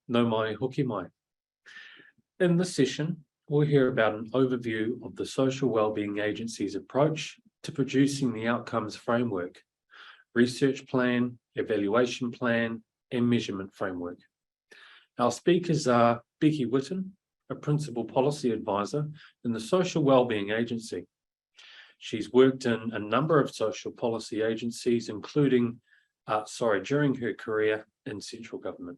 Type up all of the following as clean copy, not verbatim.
no mai hoki mai. In this session, we'll hear about an overview of the Social Wellbeing Agency's approach to producing the outcomes framework, research plan, evaluation plan, and measurement framework. Our speakers are Becci Whitton, a Principal Policy Advisor in the Social Wellbeing Agency. She's worked in a number of social policy agencies, including, during her career in central government.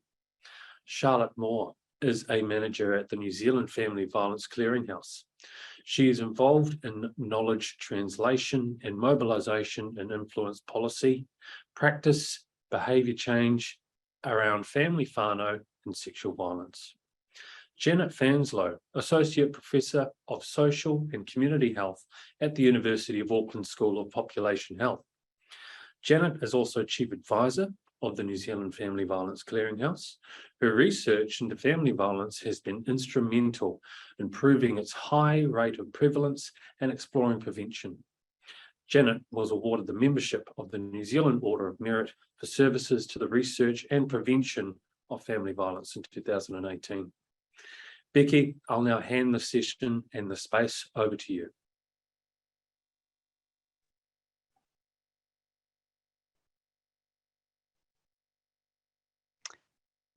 Charlotte Moore is a manager at the New Zealand Family Violence Clearinghouse. She is involved in knowledge translation and mobilisation and influence policy, practice, behaviour change around family whānau and sexual violence. Janet Fanslow, Associate Professor of Social and Community Health at the University of Auckland School of Population Health. Janet is also Chief Advisor of the New Zealand Family Violence Clearinghouse. Her research into family violence has been instrumental in proving its high rate of prevalence and exploring prevention. Janet was awarded the membership of the New Zealand Order of Merit for services to the research and prevention of family violence in 2018. Becci, I'll now hand the session and the space over to you.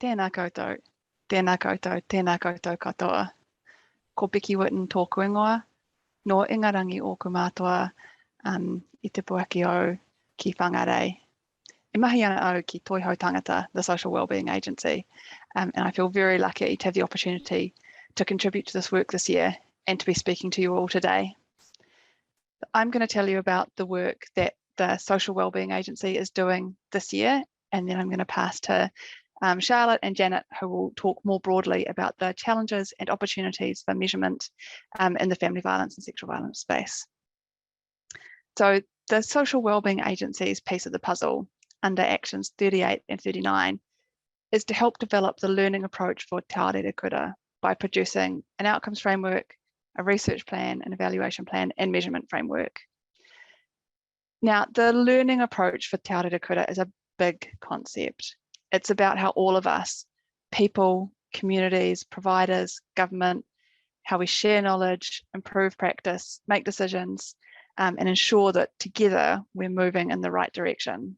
Tēnā koutou, tēnā koutou, tēnā koutou katoa. Ko Becci Whitton tōku ingoa, no ingarangi o ku mātua I te puaki o ki whangarei. E mahi ana au ki Toiho Tangata, the Social Wellbeing Agency, and I feel very lucky to have the opportunity to contribute to this work this year and to be speaking to you all today. I'm going to tell you about the work that the Social Wellbeing Agency is doing this year, and then I'm going to pass to Charlotte and Janet, who will talk more broadly about the challenges and opportunities for measurement in the family violence and sexual violence space. So the Social Wellbeing Agency's piece of the puzzle under Actions 38 and 39 is to help develop the learning approach for Te Aorerekura by producing an outcomes framework, a research plan, an evaluation plan, and measurement framework. Now, the learning approach for Te Aorerekura is a big concept. It's about how all of us, people, communities, providers, government, how we share knowledge, improve practice, make decisions, and ensure that together we're moving in the right direction.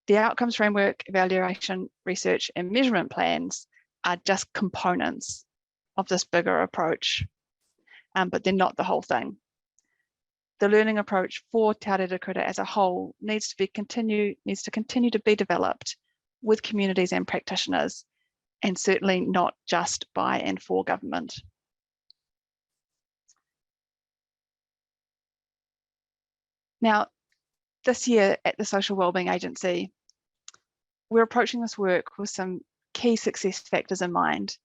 The outcomes framework, evaluation, research, and measurement plans are just components of this bigger approach, but they're not the whole thing. The learning approach for Te Aorerekura as a whole needs to continue to be developed with communities and practitioners, and certainly not just by and for government. Now, this year at the Social Wellbeing Agency, we're approaching this work with some key success factors in mind.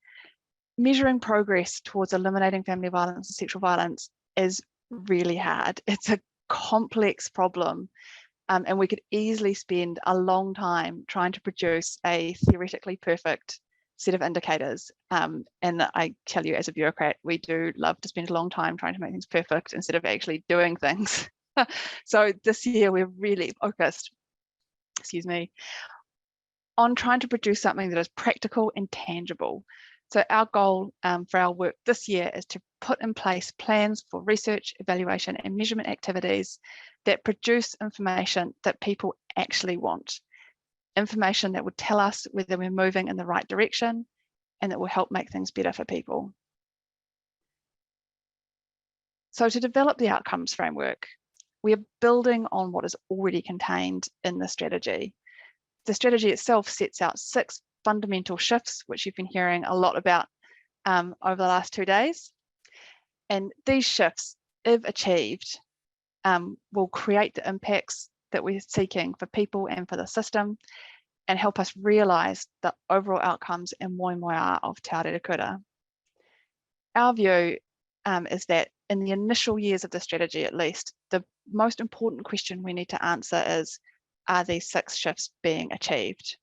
Measuring progress towards eliminating family violence and sexual violence is really hard. It's a complex problem, and we could easily spend a long time trying to produce a theoretically perfect set of indicators. And I tell you, as a bureaucrat, we do love to spend a long time trying to make things perfect instead of actually doing things. So this year we're really focused, on trying to produce something that is practical and tangible. So our goal for our work this year is to put in place plans for research, evaluation, and measurement activities that produce information that people actually want. Information that will tell us whether we're moving in the right direction and that will help make things better for people. So to develop the outcomes framework, we are building on what is already contained in the strategy. The strategy itself sets out 6 fundamental shifts, which you've been hearing a lot about over the last 2 days. And these shifts, if achieved, will create the impacts that we're seeking for people and for the system, and help us realise the overall outcomes and moemoeā of Te Aorerekura. Our view is that in the initial years of the strategy, at least, the most important question we need to answer is, are these 6 shifts being achieved?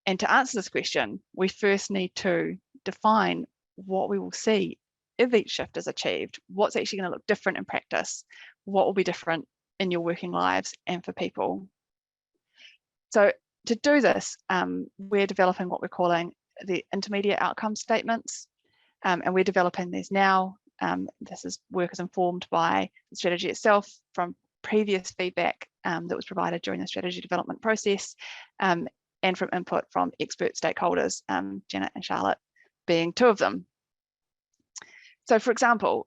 And to answer this question, we first need to define what we will see if each shift is achieved. What's actually going to look different in practice? What will be different in your working lives and for people? So to do this, we're developing what we're calling the intermediate outcome statements, and we're developing these now. Work is informed by the strategy itself, from previous feedback that was provided during the strategy development process, and from input from expert stakeholders, Janet and Charlotte being two of them. So, for example,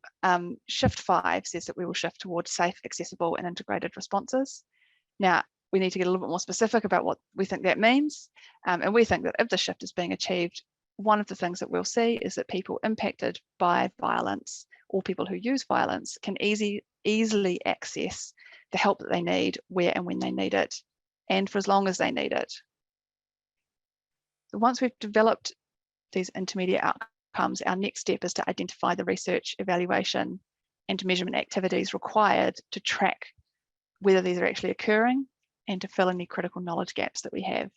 Shift 5 says that we will shift towards safe, accessible and integrated responses. Now, we need to get a little bit more specific about what we think that means. And we think that if the shift is being achieved, one of the things that we'll see is that people impacted by violence, or people who use violence, can easily access the help that they need, where and when they need it, and for as long as they need it. So once we've developed these intermediate outcomes, our next step is to identify the research, evaluation, and measurement activities required to track whether these are actually occurring and to fill any critical knowledge gaps that we have.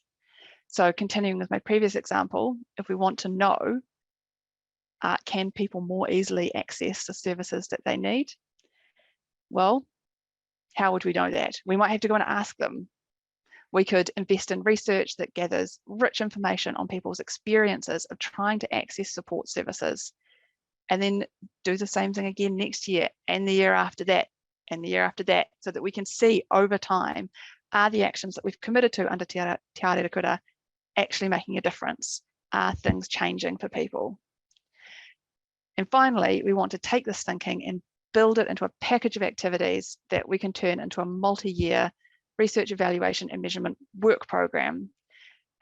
So continuing with my previous example, if we want to know, can people more easily access the services that they need? Well, how would we know that? We might have to go and ask them. We could invest in research that gathers rich information on people's experiences of trying to access support services, and then do the same thing again next year and the year after that and the year after that, so that we can see over time, are the actions that we've committed to under Te Aorerekura actually making a difference? Are things changing for people? And finally, we want to take this thinking and build it into a package of activities that we can turn into a multi-year research, evaluation and measurement work program.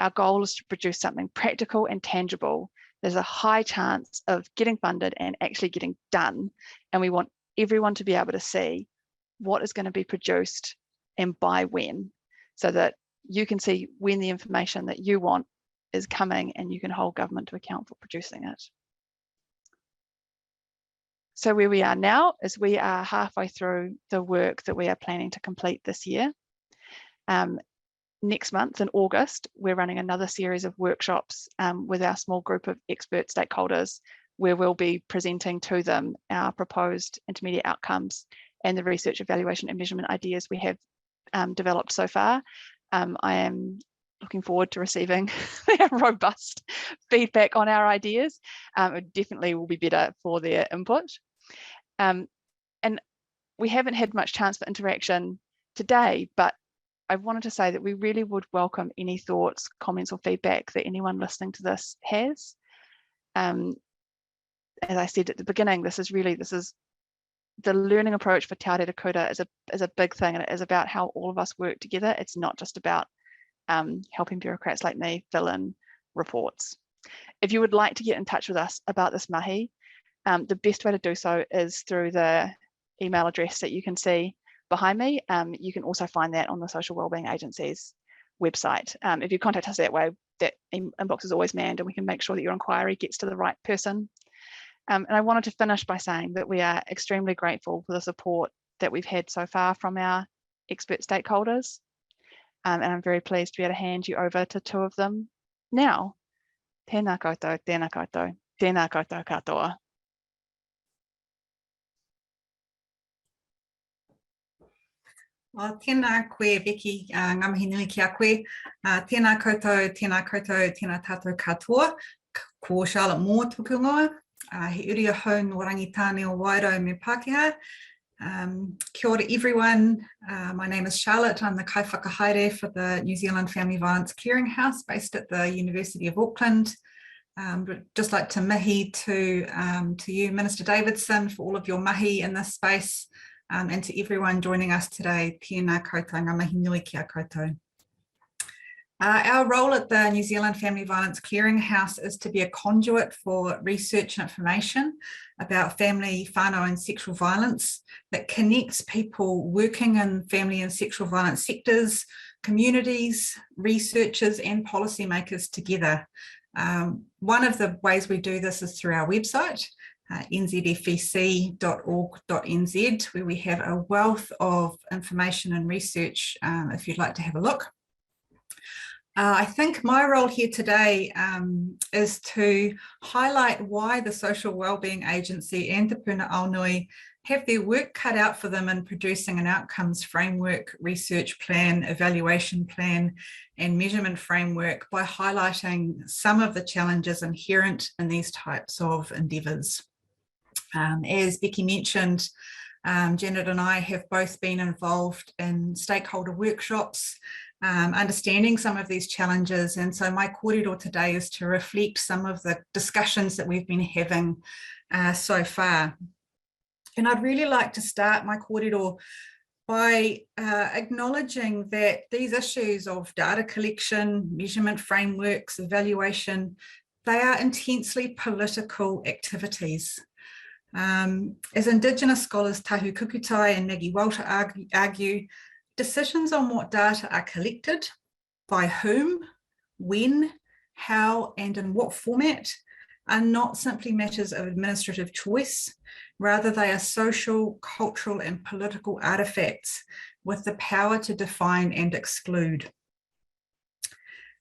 Our goal is to produce something practical and tangible. There's a high chance of getting funded and actually getting done. And we want everyone to be able to see what is going to be produced and by when, so that you can see when the information that you want is coming and you can hold government to account for producing it. So where we are now is we are halfway through the work that we are planning to complete this year. Next month in August, we're running another series of workshops with our small group of expert stakeholders, where we'll be presenting to them our proposed intermediate outcomes and the research, evaluation and measurement ideas we have developed so far. I am looking forward to receiving robust feedback on our ideas. It definitely will be better for their input. And we haven't had much chance for interaction today, but I wanted to say that we really would welcome any thoughts, comments or feedback that anyone listening to this has. As I said at the beginning, this is the learning approach for Te Aorerekura is a big thing, and it is about how all of us work together. It's not just about helping bureaucrats like me fill in reports. If you would like to get in touch with us about this mahi, the best way to do so is through the email address that you can see behind me. You can also find that on the Social Wellbeing Agency's website. If you contact us that way, that inbox is always manned and we can make sure that your inquiry gets to the right person. And I wanted to finish by saying that we are extremely grateful for the support that we've had so far from our expert stakeholders. And I'm very pleased to be able to hand you over to two of them now. Tēnā koutou, tēnā koutou, tēnā koutou katoa. Well, tēnā koe, Becci, ngā mihi nui ki a koe. Tēnā koutou, tēnā tātou katoa. Ko Charlotte Moore tuku ngoa. He uri ahau no rangitāne o Wairau me Pākehā. Kia ora everyone. My name is Charlotte. I'm the kaiwhakahaere for the New Zealand Family Violence Clearinghouse based at the University of Auckland. Just like to mihi to you, Minister Davidson, for all of your mahi in this space, and to everyone joining us today. Tēnā koutou, ngā mihi nui ki a koutou. Our role at the New Zealand Family Violence Clearinghouse is to be a conduit for research and information about family, whānau and sexual violence that connects people working in family and sexual violence sectors, communities, researchers and policymakers together. One of the ways we do this is through our website, nzfec.org.nz, where we have a wealth of information and research if you'd like to have a look. I think my role here today is to highlight why the Social Wellbeing Agency and Te Puna Aonui have their work cut out for them in producing an outcomes framework, research plan, evaluation plan, and measurement framework by highlighting some of the challenges inherent in these types of endeavours. As Becci mentioned, Janet and I have both been involved in stakeholder workshops, understanding some of these challenges, and so my kōrero today is to reflect some of the discussions that we've been having so far. And I'd really like to start my kōrero by acknowledging that these issues of data collection, measurement frameworks, evaluation, they are intensely political activities. As Indigenous scholars Tahu Kukutai and Maggie Walter argue, decisions on what data are collected, by whom, when, how, and in what format are not simply matters of administrative choice. Rather, they are social, cultural, and political artifacts with the power to define and exclude.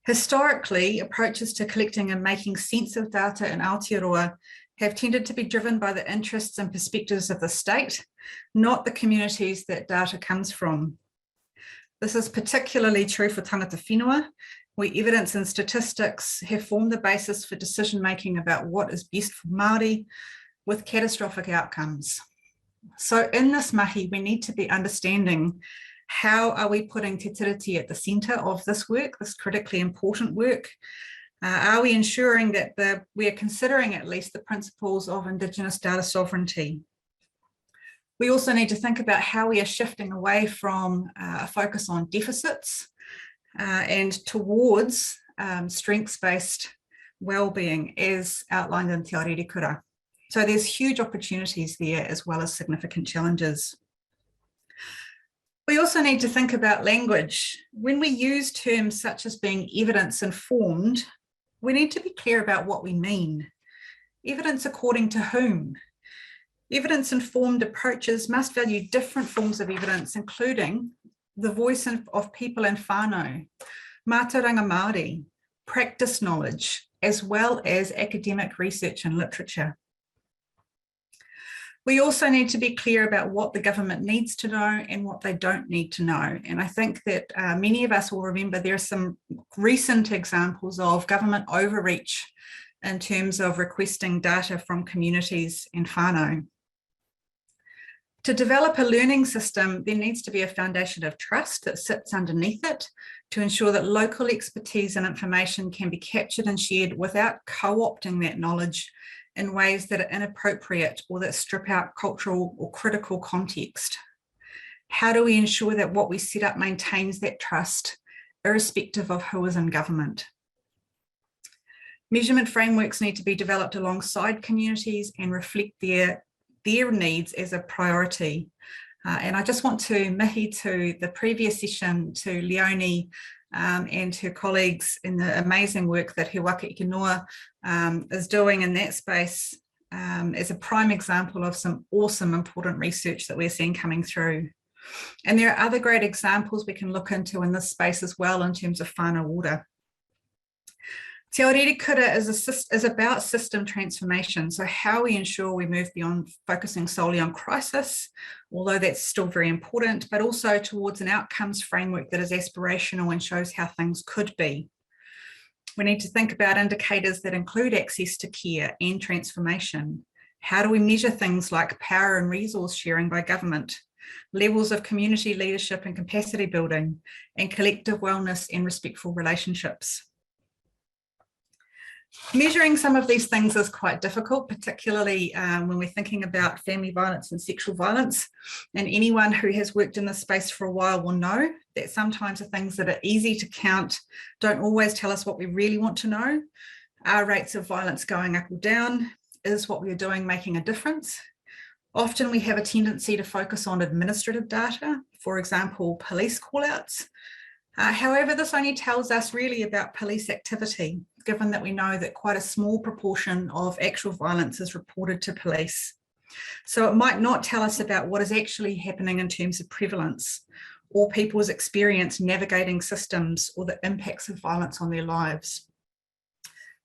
Historically, approaches to collecting and making sense of data in Aotearoa have tended to be driven by the interests and perspectives of the state, not the communities that data comes from. This is particularly true for tangata whenua, where evidence and statistics have formed the basis for decision-making about what is best for Māori, with catastrophic outcomes. So in this mahi, we need to be understanding how are we putting te tiriti at the centre of this work, this critically important work? Are we ensuring that we are considering at least the principles of Indigenous data sovereignty? We also need to think about how we are shifting away from a focus on deficits and towards strengths-based wellbeing as outlined in Te Aorerekura. So there's huge opportunities there as well as significant challenges. We also need to think about language. When we use terms such as being evidence-informed, we need to be clear about what we mean. Evidence according to whom? Evidence-informed approaches must value different forms of evidence, including the voice of people and whānau, mātauranga Māori, practice knowledge, as well as academic research and literature. We also need to be clear about what the government needs to know and what they don't need to know. And I think that many of us will remember there are some recent examples of government overreach in terms of requesting data from communities and whānau. To develop a learning system, there needs to be a foundation of trust that sits underneath it to ensure that local expertise and information can be captured and shared without co-opting that knowledge in ways that are inappropriate or that strip out cultural or critical context. How do we ensure that what we set up maintains that trust, irrespective of who is in government? Measurement frameworks need to be developed alongside communities and reflect their needs as a priority. And I just want to mihi to the previous session to Leonie and her colleagues in the amazing work that He Waka Ike Noa is doing in that space as a prime example of some awesome important research that we're seeing coming through. And there are other great examples we can look into in this space as well in terms of whānau order. Te Aorerekura is about system transformation, so how we ensure we move beyond focusing solely on crisis, although that's still very important, but also towards an outcomes framework that is aspirational and shows how things could be. We need to think about indicators that include access to care and transformation. How do we measure things like power and resource sharing by government, levels of community leadership and capacity building, and collective wellness and respectful relationships? Measuring some of these things is quite difficult, particularly when we're thinking about family violence and sexual violence. And anyone who has worked in this space for a while will know that sometimes the things that are easy to count don't always tell us what we really want to know. Are rates of violence going up or down? Is what we're doing making a difference? Often we have a tendency to focus on administrative data, for example, police callouts. However, this only tells us really about police activity, given that we know that quite a small proportion of actual violence is reported to police. So it might not tell us about what is actually happening in terms of prevalence or people's experience navigating systems or the impacts of violence on their lives.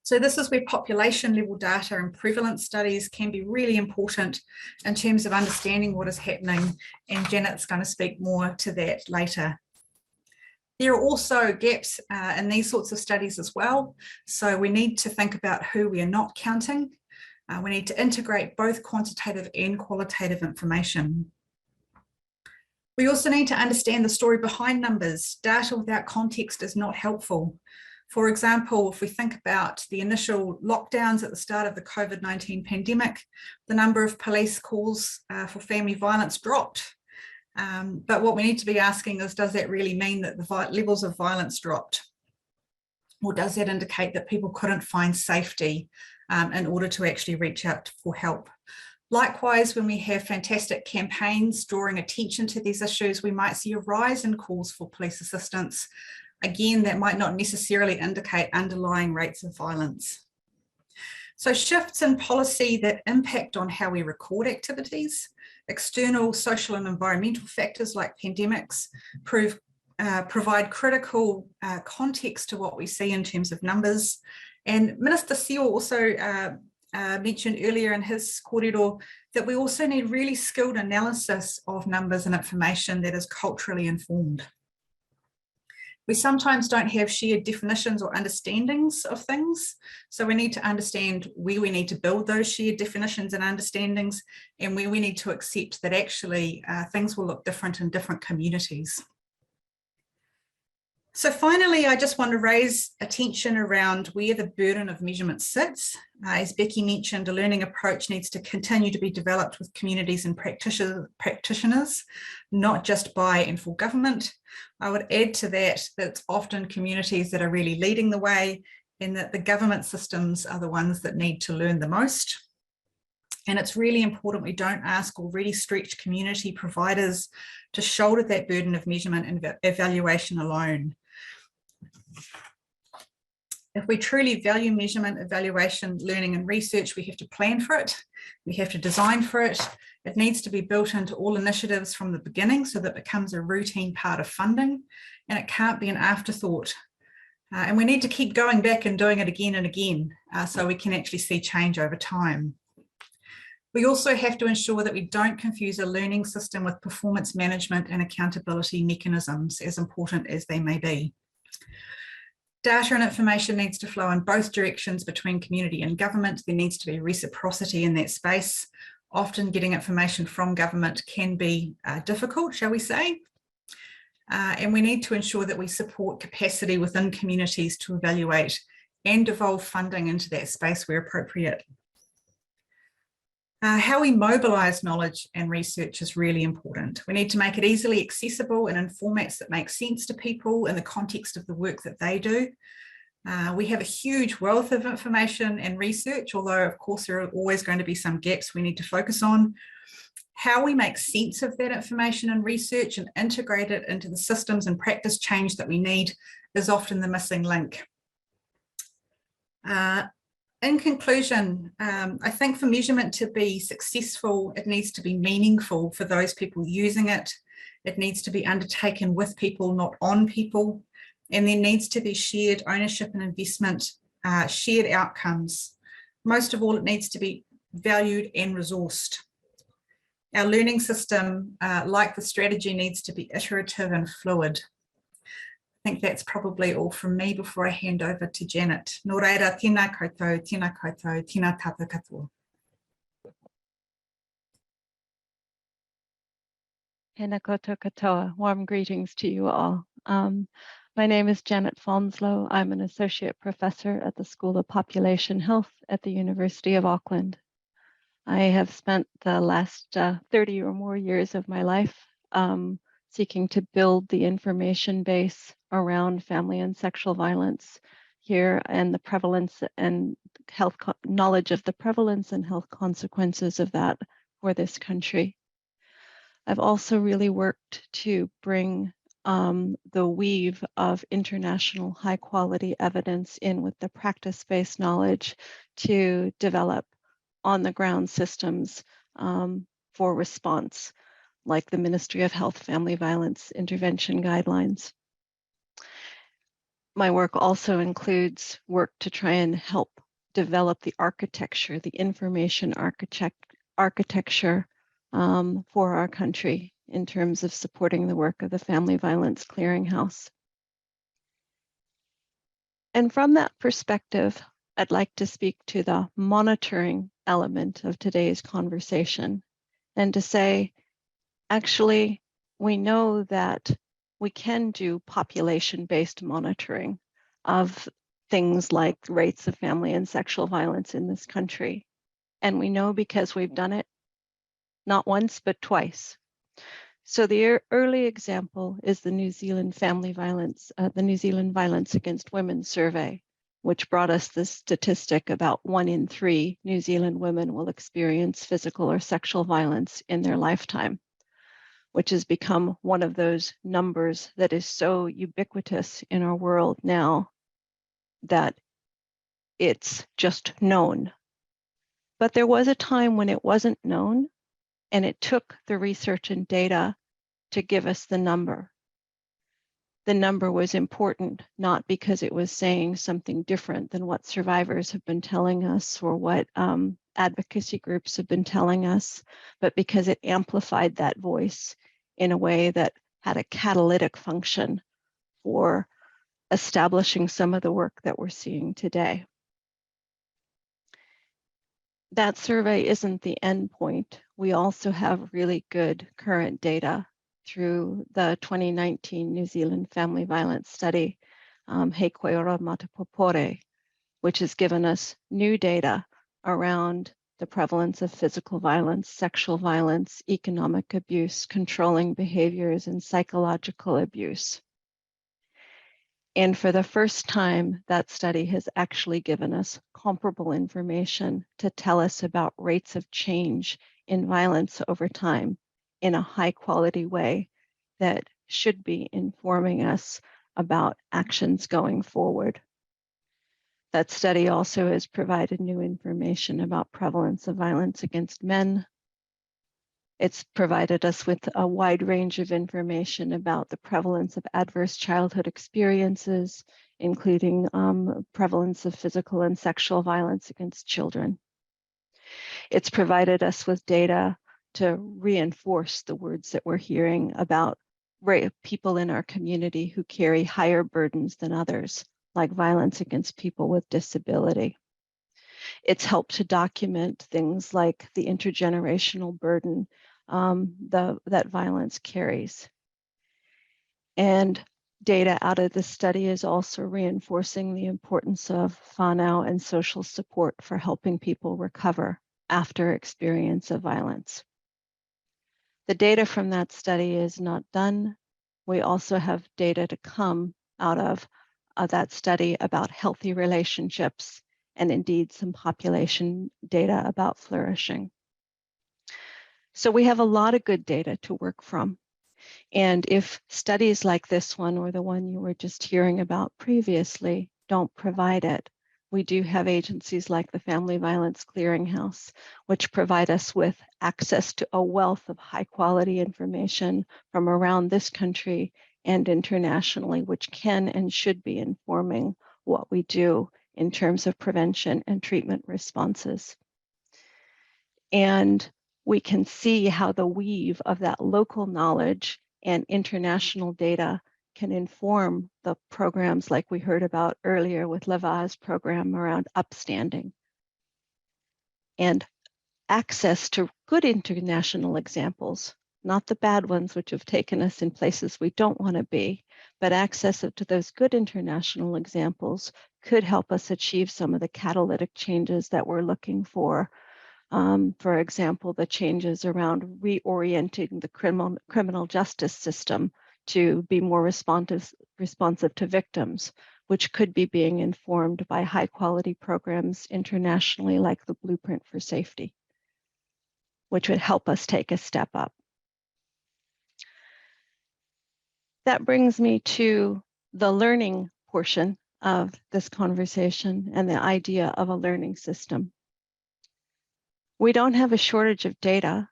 So this is where population level data and prevalence studies can be really important in terms of understanding what is happening, and Janet's going to speak more to that later. There are also gaps in these sorts of studies as well. So we need to think about who we are not counting. We need to integrate both quantitative and qualitative information. We also need to understand the story behind numbers. Data without context is not helpful. For example, if we think about the initial lockdowns at the start of the COVID-19 pandemic, the number of police calls for family violence dropped. But what we need to be asking is, does that really mean that the levels of violence dropped? Or does that indicate that people couldn't find safety in order to actually reach out for help? Likewise, when we have fantastic campaigns drawing attention to these issues, we might see a rise in calls for police assistance. Again, that might not necessarily indicate underlying rates of violence. So shifts in policy that impact on how we record activities, external social and environmental factors like pandemics provide critical context to what we see in terms of numbers. And Minister Seo also mentioned earlier in his kōrero that we also need really skilled analysis of numbers and information that is culturally informed. We sometimes don't have shared definitions or understandings of things, so we need to understand where we need to build those shared definitions and understandings, and where we need to accept that actually things will look different in different communities. So finally, I just want to raise attention around where the burden of measurement sits. As Becci mentioned, a learning approach needs to continue to be developed with communities and practitioners, not just by and for government. I would add to that it's often communities that are really leading the way, and that the government systems are the ones that need to learn the most. And it's really important we don't ask already stretched community providers to shoulder that burden of measurement and evaluation alone. If we truly value measurement, evaluation, learning and research, we have to plan for it. We have to design for it. It needs to be built into all initiatives from the beginning so that it becomes a routine part of funding, and it can't be an afterthought. And we need to keep going back and doing it again and again so we can actually see change over time. We also have to ensure that we don't confuse a learning system with performance management and accountability mechanisms, as important as they may be. Data and information needs to flow in both directions between community and government. There needs to be reciprocity in that space. Often getting information from government can be difficult, shall we say. And we need to ensure that we support capacity within communities to evaluate and devolve funding into that space where appropriate. How we mobilise knowledge and research is really important. We need to make it easily accessible and in formats that make sense to people in the context of the work that they do. We have a huge wealth of information and research, although of course there are always going to be some gaps we need to focus on. How we make sense of that information and research and integrate it into the systems and practice change that we need is often the missing link. In conclusion, I think for measurement to be successful, it needs to be meaningful for those people using it. It needs to be undertaken with people, not on people. And there needs to be shared ownership and investment, shared outcomes. Most of all, it needs to be valued and resourced. Our learning system, like the strategy, needs to be iterative and fluid. I think that's probably all from me before I hand over to Janet. Nō reira, tēnā koutou, tēnā tātou katoa. Tēnā koutou katoa. Warm greetings to you all. My name is Janet Fanslow. I'm an associate professor at the School of Population Health at the University of Auckland. I have spent the last 30 or more years of my life seeking to build the information base around family and sexual violence here, and the prevalence and health knowledge of the prevalence and health consequences of that for this country. I've also really worked to bring the weave of international high quality evidence in with the practice-based knowledge to develop on the ground systems for response, like the Ministry of Health Family Violence Intervention Guidelines. My work also includes work to try and help develop the architecture, the information architecture for our country in terms of supporting the work of the Family Violence Clearinghouse. And from that perspective, I'd like to speak to the monitoring element of today's conversation and to say, actually, we know that we can do population-based monitoring of things like rates of family and sexual violence in this country. And we know because we've done it not once, but twice. So the early example is the New Zealand Violence Against Women survey, which brought us this statistic about 1 in 3 New Zealand women will experience physical or sexual violence in their lifetime, which has become one of those numbers that is so ubiquitous in our world now that it's just known. But there was a time when it wasn't known, and it took the research and data to give us the number. The number was important, not because it was saying something different than what survivors have been telling us or what advocacy groups have been telling us, but because it amplified that voice in a way that had a catalytic function for establishing some of the work that we're seeing today. That survey isn't the end point. We also have really good current data through the 2019 New Zealand Family Violence Study, He Koeora Matapopore, which has given us new data around the prevalence of physical violence, sexual violence, economic abuse, controlling behaviors, and psychological abuse. And for the first time, that study has actually given us comparable information to tell us about rates of change in violence over time in a high quality way that should be informing us about actions going forward. That study also has provided new information about prevalence of violence against men. It's provided us with a wide range of information about the prevalence of adverse childhood experiences, including prevalence of physical and sexual violence against children. It's provided us with data to reinforce the words that we're hearing about people in our community who carry higher burdens than others, like violence against people with disability. It's helped to document things like the intergenerational burden that violence carries. And data out of this study is also reinforcing the importance of whānau and social support for helping people recover after experience of violence. The data from that study is not done. We also have data to come out of that study about healthy relationships and indeed some population data about flourishing. So we have a lot of good data to work from. And if studies like this one or the one you were just hearing about previously don't provide it, we do have agencies like the Family Violence Clearinghouse, which provide us with access to a wealth of high quality information from around this country and internationally, which can and should be informing what we do in terms of prevention and treatment responses. And we can see how the weave of that local knowledge and international data can inform the programs like we heard about earlier with Leva's program around upstanding. And access to good international examples, not the bad ones which have taken us in places we don't want to be, but access to those good international examples could help us achieve some of the catalytic changes that we're looking for. For example, the changes around reorienting the criminal justice system to be more responsive to victims, which could be being informed by high quality programs internationally like the Blueprint for Safety, which would help us take a step up. That brings me to the learning portion of this conversation and the idea of a learning system. We don't have a shortage of data,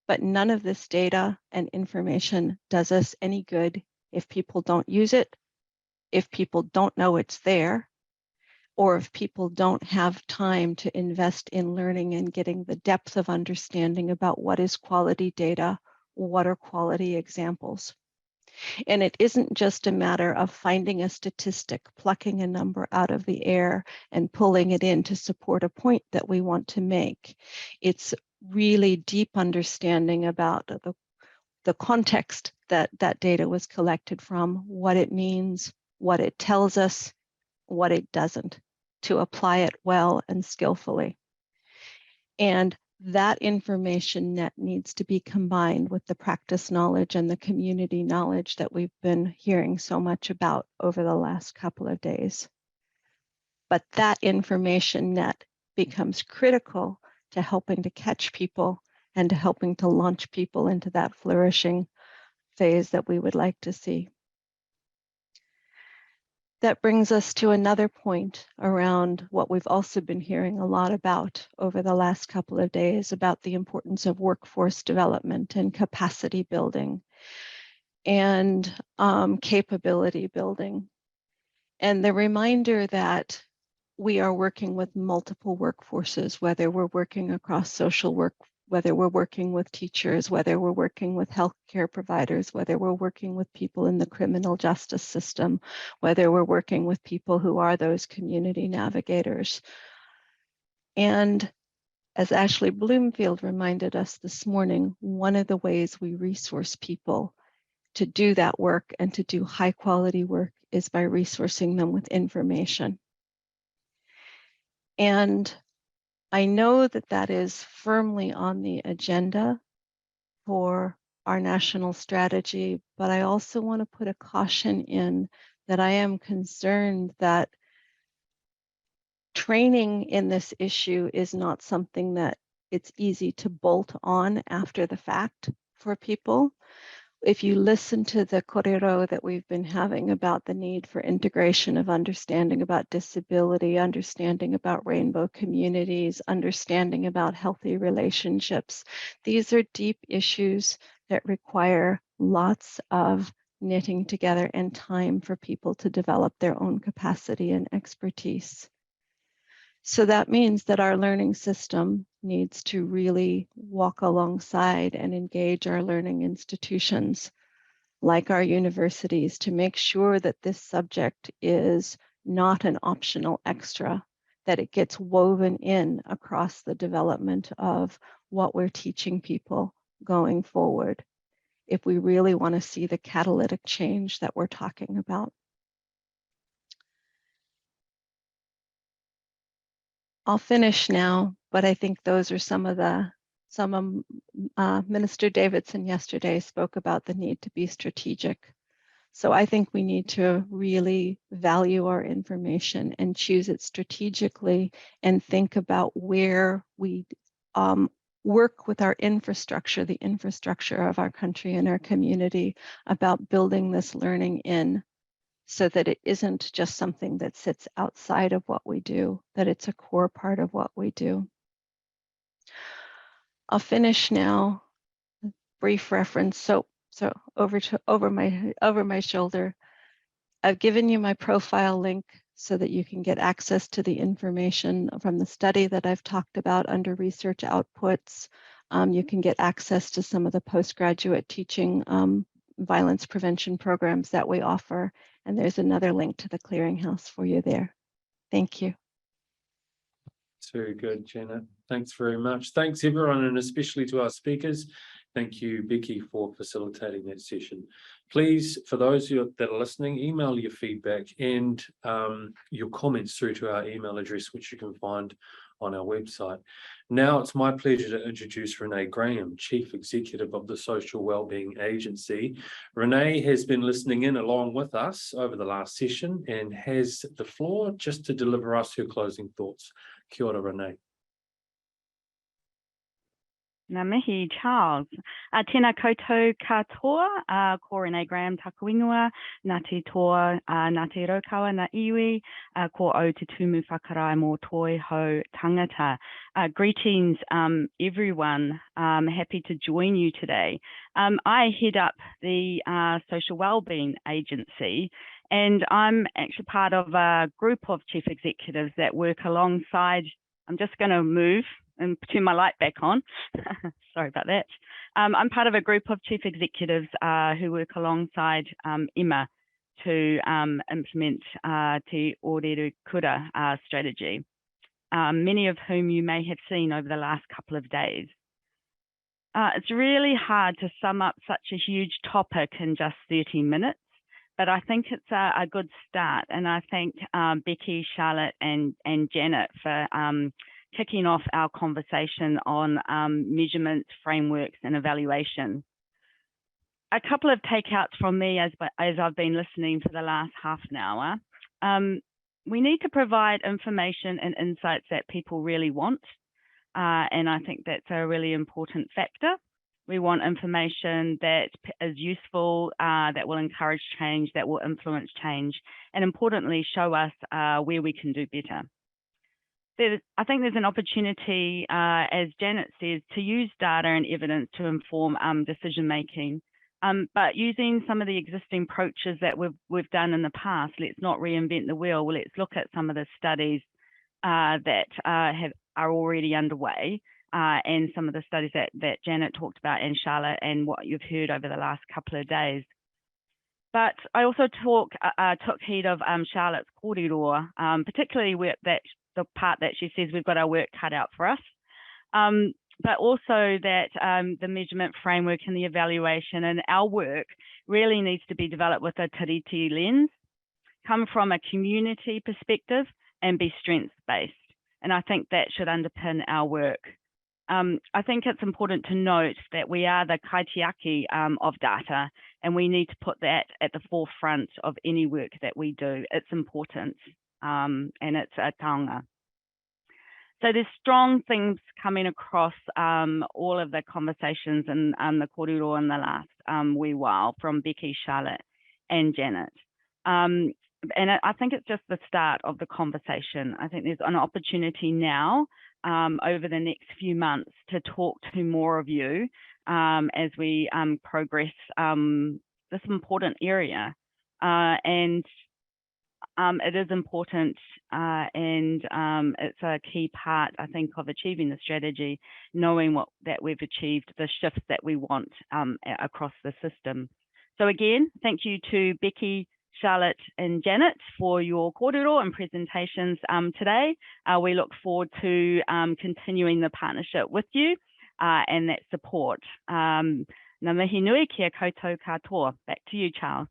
but none of this data and information does us any good if people don't use it, if people don't know it's there, or if people don't have time to invest in learning and getting the depth of understanding about what is quality data, what are quality examples. And it isn't just a matter of finding a statistic, plucking a number out of the air and pulling it in to support a point that we want to make. It's really deep understanding about the context that that data was collected from, what it means, what it tells us, what it doesn't, to apply it well and skillfully. And that information net needs to be combined with the practice knowledge and the community knowledge that we've been hearing so much about over the last couple of days. But that information net becomes critical to helping to catch people and to helping to launch people into that flourishing phase that we would like to see. That brings us to another point around what we've also been hearing a lot about over the last couple of days, about the importance of workforce development and capacity building and capability building. And the reminder that we are working with multiple workforces, whether we're working across social work, whether we're working with teachers, whether we're working with healthcare providers, whether we're working with people in the criminal justice system, whether we're working with people who are those community navigators. And as Ashley Bloomfield reminded us this morning, one of the ways we resource people to do that work and to do high quality work is by resourcing them with information. And I know that that is firmly on the agenda for our national strategy, but I also want to put a caution in that I am concerned that training in this issue is not something that it's easy to bolt on after the fact for people. If you listen to the kōrero that we've been having about the need for integration of understanding about disability, understanding about rainbow communities, understanding about healthy relationships, these are deep issues that require lots of knitting together and time for people to develop their own capacity and expertise. So that means that our learning system needs to really walk alongside and engage our learning institutions, like our universities, to make sure that this subject is not an optional extra, that it gets woven in across the development of what we're teaching people going forward, if we really want to see the catalytic change that we're talking about. I'll finish now, but I think those are some of Minister Davidson yesterday spoke about the need to be strategic. So I think we need to really value our information and choose it strategically and think about where we work with our infrastructure, the infrastructure of our country and our community, about building this learning in, so that it isn't just something that sits outside of what we do, that it's a core part of what we do. I'll finish now. Brief reference. So over my shoulder, I've given you my profile link so that you can get access to the information from the study that I've talked about under research outputs. You can get access to some of the postgraduate teaching violence prevention programs that we offer. And there's another link to the Clearinghouse for you there. Thank you. It's very good, Janet. Thanks very much. Thanks, everyone, and especially to our speakers. Thank you, Becci, for facilitating that session. Please, for those that are listening, email your feedback and your comments through to our email address, which you can find on our website. Now it's my pleasure to introduce Renee Graham, Chief Executive of the Social Wellbeing Agency. Renee has been listening in along with us over the last session and has the floor just to deliver us her closing thoughts. Kia ora, Renee. Ngā mihi, Charles. Tēnā koutou katoa, ko Renee Graham taku ingoa, nā te toa, nā te raukaua, nā iwi, ko au te tumu whakarai mō toi hou tangata. Greetings, everyone. Happy to join you today. I head up the Social Wellbeing Agency, and I'm actually part of a group of chief executives that work alongside. I'm just going to move and turn my light back on. Sorry about that. I'm part of a group of chief executives who work alongside Emma to implement Te Aorerekura strategy, many of whom you may have seen over the last couple of days. It's really hard to sum up such a huge topic in just 30 minutes, but I think it's a good start. And I thank Becci, Charlotte and Janet for kicking off our conversation on measurement, frameworks and evaluation. A couple of takeouts from me as I've been listening for the last half an hour. We need to provide information and insights that people really want. And I think that's a really important factor. We want information that is useful, that will encourage change, that will influence change, and importantly, show us where we can do better. I think there's an opportunity, as Janet says, to use data and evidence to inform decision-making. But using some of the existing approaches that we've done in the past, let's not reinvent the wheel. Well, let's look at some of the studies that are already underway, and some of the studies that Janet talked about and Charlotte and what you've heard over the last couple of days. But I also took heed of Charlotte's kōrero, particularly the part that she says we've got our work cut out for us, but also that the measurement framework and the evaluation and our work really needs to be developed with a tiriti lens, come from a community perspective and be strengths-based. And I think that should underpin our work. I think it's important to note that we are the kaitiaki of data, and we need to put that at the forefront of any work that we do. It's important, and it's a taonga. So there's strong things coming across all of the conversations and the kōrero in the last wee while from Becci, Charlotte and Janet. And I think it's just the start of the conversation. I think there's an opportunity now over the next few months to talk to more of you as we progress this important area. And it is important and it's a key part, I think, of achieving the strategy, knowing that we've achieved the shifts that we want across the system. So again, thank you to Becci, Charlotte and Janet for your kōrero and presentations today. We look forward to continuing the partnership with you and that support. Ngā mihi nui kia koutou katoa. Back to you, Charles.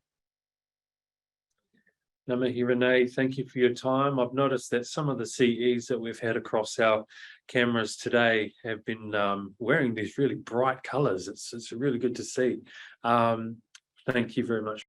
Ngā mihi, Renee, thank you for your time. I've noticed that some of the CEs that we've had across our cameras today have been wearing these really bright colours. It's really good to see. Thank you very much.